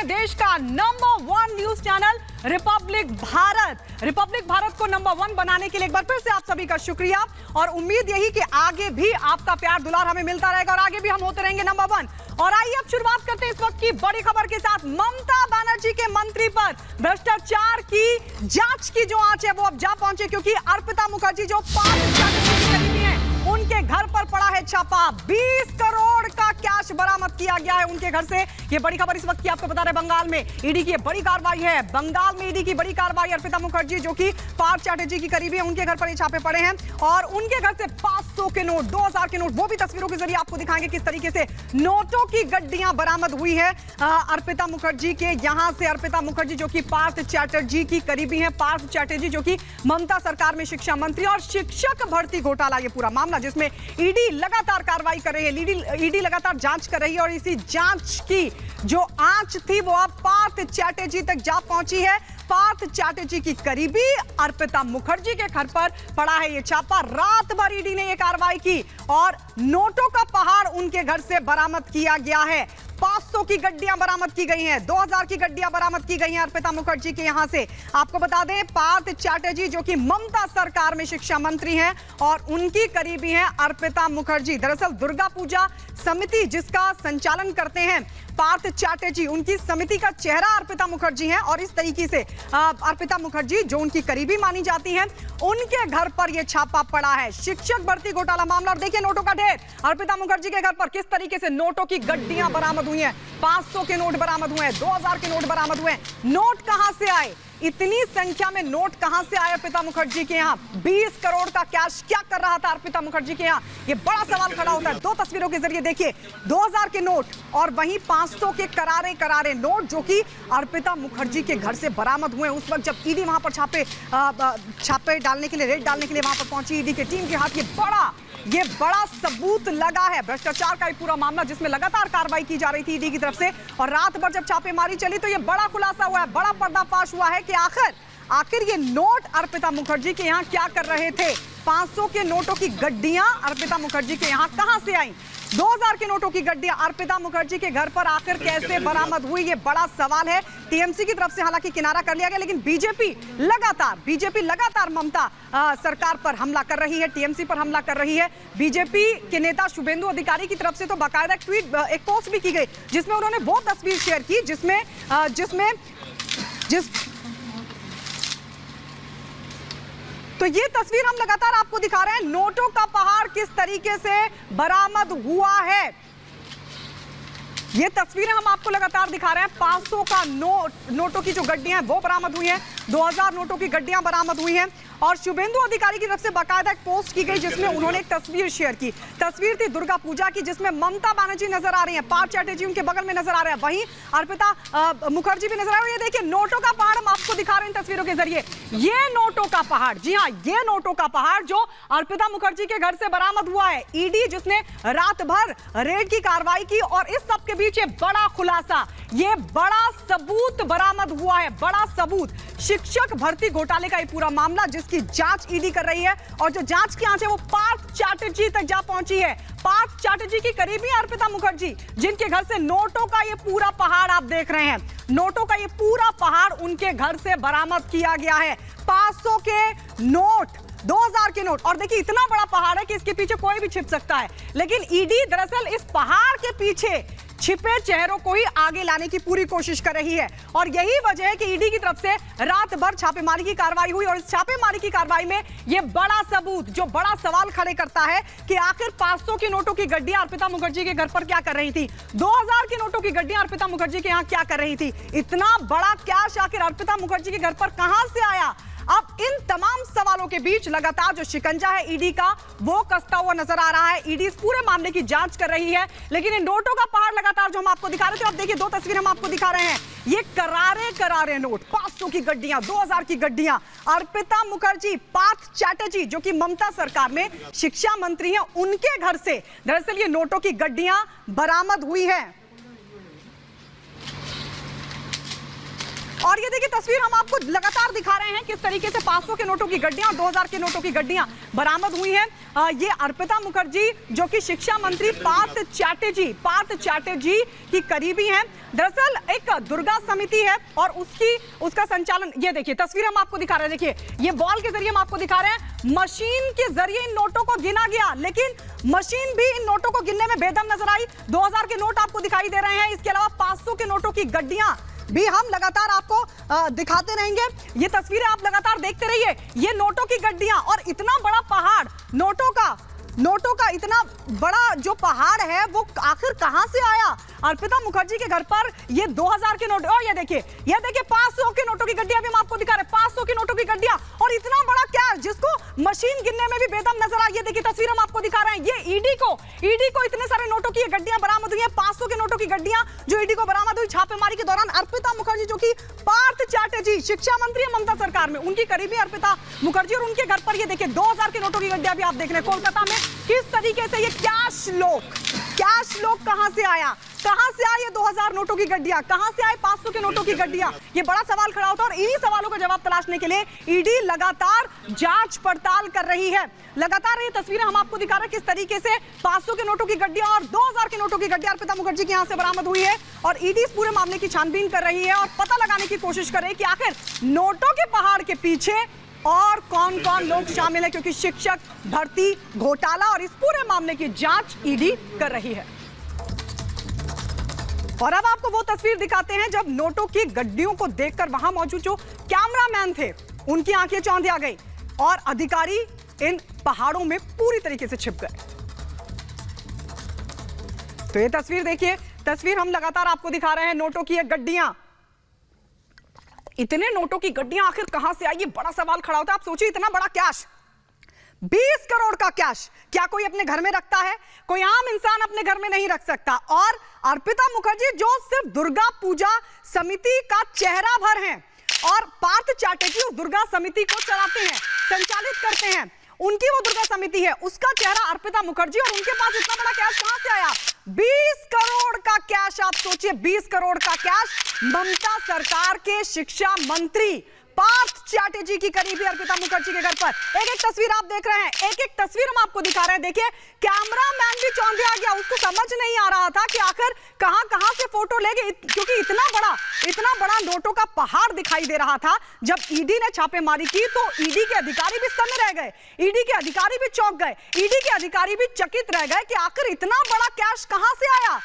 देश का number 1 news channel Republic Bharat को नंबर 1 बनाने के लिए एक बार फिर से आप सभी का शुक्रिया और उम्मीद यही कि आगे भी आपका प्यार दुलार हमें मिलता रहेगा और आगे भी हम होते रहेंगे नंबर 1। और आइए अब शुरुआत करते हैं इस वक्त की बड़ी खबर के साथ। ममता बनर्जी के मंत्री पर भ्रष्टाचार की जांच की जो आंच है वो अब जा पहुंचे, क्योंकि अर्पिता मुखर्जी जो 5 करीबी हैं उनके घर पर पड़ा है छापा। 20 करोड़ का कैश बरामद किया गया है उनके घर से। ये बड़ी खबर इस वक्त की आपको बता रहे बंगाल में ईडी की बड़ी कार्रवाई है। बंगाल में ईडी की बड़ी कार्रवाई। अर्पिता मुखर्जी जो कि पार्थ चैटर्जी की करीबी है, उनके घर पर ये छापे पड़े हैं और उनके घर से 500 के नोट, 2000 के नोट, वो भी तस्वीरों के जरिए आपको दिखाएंगे किस तरीके से नोटों की गड्डियां बरामद हुई है अर्पिता मुखर्जी के यहां से। अर्पिता मुखर्जी जो कि पार्थ चैटर्जी की करीबी है, पार्थ चैटर्जी जो कि ममता सरकार में शिक्षा मंत्री और शिक्षक भर्ती घोटाला ये पूरा मामला जिसमें ईडी लगातार कार्रवाई कर रही है, ईडी लगातार जांच कर रही है और इसी जांच की जो आंच थी वो अब पार्थ चैटर्जी तक जा पहुंची है। पार्थ चैटर्जी की करीबी अर्पिता मुखर्जी के घर पर पड़ा है ये छापा। रात भर ईडी ने ये कार्रवाई की और नोटों का पहाड़ उनके घर से बरामद किया गया है। 500 की गड्डियां बरामद की गई हैं, 2000 की गड्डियां बरामद की गई हैं अर्पिता मुखर्जी के यहां से। आपको बता दें पार्थ चैटर्जी जो कि ममता सरकार में शिक्षा मंत्री हैं और उनकी करीबी हैं अर्पिता मुखर्जी। दरअसल दुर्गा पूजा समिति जिसका संचालन करते हैं पार्थ चैटर्जी, उनकी समिति का चेहरा अर्पिता मुखर्जी हैं और इस तरीके से अर्पिता मुखर्जी जो उनकी करीबी मानी जाती हैं उनके घर पर यह छापा पड़ा है। शिक्षक भर्ती घोटाला मामला और देखिए नोटों का ढेर अर्पिता मुखर्जी के घर पर किस तरीके से नोटों की गड्डियां बरामद हुई हैं। 500 के नोट बरामद हुए हैं, 2000 के नोट बरामद हुए हैं। नोट कहां से आए, इतनी संख्या में नोट कहां से आए अर्पिता मुखर्जी के यहां? 20 करोड़ का कैश क्या कर रहा था अर्पिता मुखर्जी के यहां? ये बड़ा सवाल खड़ा होता है। दो तस्वीरों के जरिए देखिए 2000 के नोट और वहीं 500 के करारे नोट जो कि अर्पिता मुखर्जी के घर से बरामद हुए उस वक्त जब ईडी वहां पर छापे डालने के लिए, रेड डालने के लिए वहां पर पहुंची ईडी की टीम के हाथ। ये बड़ा सबूत लगा है भ्रष्टाचार का एक पूरा मामला जिसमें लगातार कार्रवाई की जा रही थी ईडी की तरफ से और रात भर जब छापेमारी चली तो ये बड़ा खुलासा हुआ है, बड़ा पर्दाफाश हुआ है कि आखिर ये नोट अर्पिता मुखर्जी के यहाँ क्या कर रहे थे। 500 के नोटों की गड्डियां अर्पिता मुखर्जी के यहाँ कहां से आई? 2000 के नोटों की गड्डियां अर्पिता मुखर्जी के घर पर आखिर कैसे बरामद हुई, ये बड़ा सवाल है। टीएमसी की तरफ से हालांकि किनारा कर लिया गया, लेकिन बीजेपी लगातार ममता सरकार पर हमला कर रही है, टीएमसी पर हमला कर रही है। बीजेपी के नेता शुभेंदु अधिकारी की तरफ से तो बाकायदा एक पोस्ट भी की गई जिसमें उन्होंने वो तस्वीर शेयर की जिसमें तो ये तस्वीर हम लगातार आपको दिखा रहे हैं, नोटों का पहाड़ किस तरीके से बरामद हुआ है। ये तस्वीरें हम आपको लगातार दिखा रहे हैं। 500 का नोटों की जो गड्डियां हैं वो बरामद हुई हैं, 2000 नोटों की गड्डियां बरामद हुई हैं और शुभेंदु अधिकारी की तरफ से बाकायदा एक पोस्ट की गई जिसमें उन्होंने एक तस्वीर शेयर की। तस्वीर थी दुर्गा पूजा की जिसमें ममता बनर्जी नजर आ रही हैं, पार्थ चैटर्जी उनके बगल में नजर आ रहे हैं, वहीं अर्पिता मुखर्जी भी नजर आ रही है। ये देखिए नोटों का पहाड़ हम आपको दिखा रहे हैं तस्वीरों के जरिए। ये नोटों का पहाड़, जी हाँ, ये नोटों का पहाड़ जो अर्पिता मुखर्जी के घर से बरामद हुआ है। ईडी जिसने रात भर रेड की कार्रवाई की और इस सब के बीच बड़ा खुलासा, ये बड़ा सबूत बरामद हुआ है, बड़ा सबूत। शिक्षक भर्ती घोटाले का ये पूरा मामला जिसकी जांच ईडी कर रही है और जो जांच की आंच है वो पार्थ चैटर्जी तक जा पहुंची है। पार्थ चैटर्जी की करीबी अर्पिता मुखर्जी जिनके घर से नोटों का ये पूरा पहाड़ आप देख रहे हैं, नोटों का ये पूरा पहाड़ उनके घर से बरामद किया गया है। 500 के नोट, 2000 के नोट और देखिए इतना बड़ा पहाड़ है कि इसके पीछे कोई भी छिप सकता है, लेकिन ईडी दरअसल इस पहाड़ के पीछे छिपे चेहरों को ही आगे लाने की पूरी कोशिश कर रही है और यही वजह है कि ईडी की तरफ से रात भर छापेमारी की कार्रवाई हुई और इस छापेमारी की कार्रवाई में यह बड़ा सबूत जो बड़ा सवाल खड़े करता है कि आखिर 500 की नोटों की गड्डियां अर्पिता मुखर्जी के घर पर क्या कर रही थी, 2000 की नोटों की गड्डियां अर्पिता मुखर्जी के यहां क्या कर रही थी, इतना बड़ा कैश आखिर अर्पिता मुखर्जी के घर पर कहां से आया। अब इन तमाम सवालों के बीच लगातार जो शिकंजा है ईडी का वो कसता हुआ नजर आ रहा है। ईडी इस पूरे मामले की जांच कर रही है, लेकिन इन नोटों का पहाड़ लगातार जो हम आपको दिखा रहे थे, अब देखिए दो तस्वीरें हम आपको दिखा रहे हैं। ये करारे नोट, 500 की गड्डियां, 2000 की गड्डियां, अर्पिता मुखर्जी, पार्थ चैटर्जी जो कि ममता सरकार में शिक्षा मंत्री हैं, उनके घर से दरअसल ये नोटों की गड्डियां बरामद हुई है। और ये देखिए तस्वीर हम आपको लगातार दिखा रहे हैं किस तरीके से 500 के नोटों की गड्डियां और 2000 के नोटों की गड्डियां बरामद हुई हैं। ये अर्पिता मुखर्जी जो कि शिक्षा मंत्री पार्थ चैटर्जी की करीबी हैं। दरअसल एक दुर्गा समिति है और उसका संचालन, ये देखिए तस्वीर हम आपको दिखा रहे हैं। देखिए ये बॉल के जरिए हम आपको दिखा रहे हैं, मशीन के जरिए इन नोटों को गिना गया, लेकिन मशीन भी इन नोटों को गिनने में बेदम नजर आई। 2000 के नोट आपको दिखाई दे रहे हैं, इसके अलावा 500 के नोटों की गड्डियां भी हम लगातार आपको दिखाते रहेंगे। ये तस्वीरें आप लगातार देखते रहिए। ये नोटों की गड्डियां और इतना बड़ा पहाड़ नोटों का इतना बड़ा जो पहाड़ है वो आखिर कहां से आया? अर्पिता मुखर्जी के घर पर ये 2000 के नोट, और ये देखिए 500 के नोटों की गड्डियां भी हम आपको दिखा रहे हैं। 500 के नोटों की गड्डियां और इतना बड़ा कैश जिसको मशीन गिनने में भी बेदम नजर आ। ये देखिए तस्वीर हम आपको दिखा रहे हैं। ये ईडी को इतने सारे नोटों की गड्डियां बरामद हुई हैं। 500 के नोटों की गड्डियां जो ईडी को बरामद हुई छापेमारी के दौरान। अर्पिता मुखर्जी जो कि पार्थ चैटर्जी शिक्षा मंत्री है ममता सरकार में, उनकी करीबी अर्पिता मुखर्जी, और उनके घर पर ये देखिए 2000 के नोटों की गड्डियां भी आप देख रहे हैं। कोलकाता में किस तरीके से ये कैश लोक कहां से आया? कहां से आए ये 2000 नोटों की गड्डियां? कहां से आए 500 के नोटों की गड्डियां? ये बड़ा सवाल खड़ा होता है और इन्हीं सवालों का जवाब तलाशने के लिए ईडी लगातार जांच पड़ताल कर रही है। लगातार ये तस्वीरें हम आपको दिखा रहे हैं किस तरीके से 500 के नोटों की गड्डियां और 2000 के नोटों की गड्डियां अर्पिता मुखर्जी के यहां से बरामद हुई है और ईडी इस पूरे मामले की छानबीन कर रही है और पता लगाने की कोशिश कर रही है कि आखिर नोटों के पहाड़ के पीछे और कौन-कौन लोग शामिल है, क्योंकि शिक्षक भर्ती घोटाला और इस पूरे मामले की जांच ईडी कर रही है। और अब आपको वो तस्वीर दिखाते हैं जब नोटों की गड्डियों को देखकर वहां मौजूद जो कैमरामैन थे उनकी आंखें चौंधिया गई और अधिकारी इन पहाड़ों में पूरी तरीके से छिप गए। तो ये तस्वीर देखिए, तस्वीर हम लगातार आपको दिखा रहे हैं। नोटों की ये गड्डियां, इतने नोटों की गड्डियां आखिर कहां से आई? ये बड़ा सवाल खड़ा होता है। आप सोचिए इतना बड़ा कैश, 20 करोड़ का कैश क्या कोई अपने घर में रखता है? कोई आम इंसान अपने घर में नहीं रख सकता। और अर्पिता मुखर्जी जो सिर्फ दुर्गा पूजा समिति का चेहरा भर हैं और पार्थ चैटर्जी उस दुर्गा समिति को चलाते हैं, संचालित करते हैं, उनकी वो दुर्गा समिति है, उसका चेहरा अर्पिता मुखर्जी, और उनके पास इतना बड़ा कैश कहां से आया? 20 करोड़ का कैश। आप सोचिए 20 करोड़ का कैश ममता सरकार के शिक्षा मंत्री पार्थ चैटर्जी की करीबी अर्पिता मुखर्जी के घर पर। एक तस्वीर आप देख रहे हैं, एक तस्वीर हम आपको दिखा रहे हैं। देखिए कैमरामैन भी चौंधिया गया, उसको समझ नहीं आ रहा था कि आखिर कहां से फोटो लेंगे, क्योंकि इतना बड़ा नोटों का पहाड़ दिखाई दे रहा था। जब ईडी ने छापेमारी की तो ईडी के अधिकारी भी सन्न रह गए, ईडी के अधिकारी भी चौंक गए, ईडी के अधिकारी भी चकित रह गए कि आखिर इतना बड़ा कैश कहां से आया।